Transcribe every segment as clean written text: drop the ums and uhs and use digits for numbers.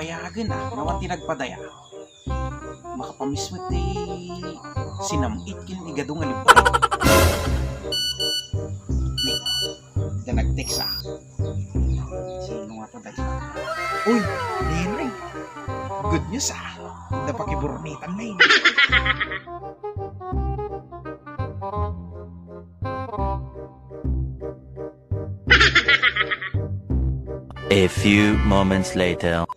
nabayagan nawan tinagpadaya. Makapamiswit sinamit kin igadong alipay. Ni, da nag-text Sino nga to dahil? Uy, Henry. Good news Da pakiburnitan na yun. A few moments later.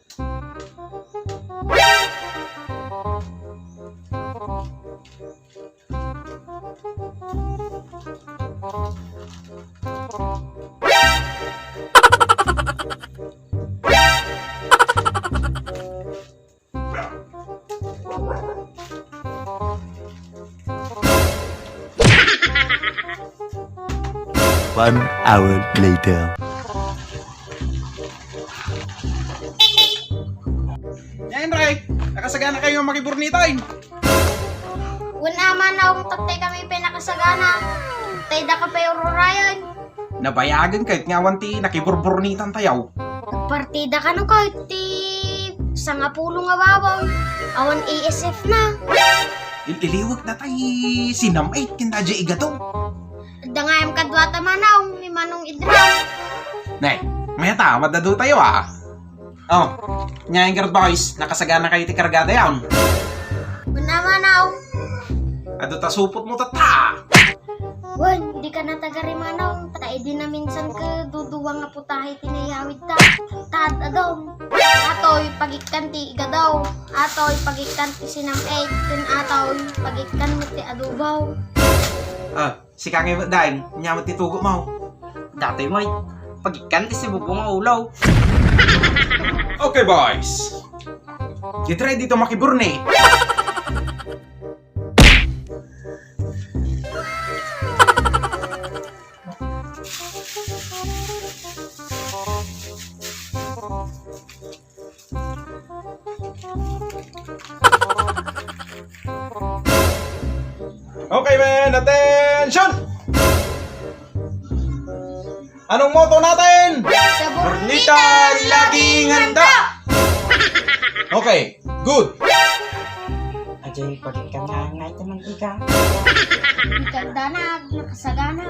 One hour later. Henry, nakasagana kayo makiburnitan. Una man akong tatay kami pinakasagana. Tay da ka pa yung rurayan. Nabayagan kahit ngawan ti nakiburburnitan tayaw. Nagpartida ka no kahit ti sangapulo nga babaw. Awan ASF na. Iliwag na tay sinamit kinta dya igatong. Da nga yung kadwata manaw ni Manong Idraw. Nay, mayata, madado tayo Oh, nyayin garot boys, nakasagana kayo ti kargada yan. Una manaw. Ado ta supot mo tata. Wan, di ka na tagarimanaw. Tae din na minsan ka duduwang nga putahe tinayawid ta. Tad adong. Atoy pagikan ti igadaw. Atoy pagikan ti sinamay. Kun atoy pagikan mo ti adubaw. Si Kangay dahil, nyamot ti tugo mo. Dati mo pagikan ti si bubong nga ulaw. Okay boys, get ready to makiburni. Okay men, attention! Anong motto natin? Sa Burnitan, laging handa! Okay, good. Ajay pagikan nga nga ito ng iga. Ganda na, nakasagana.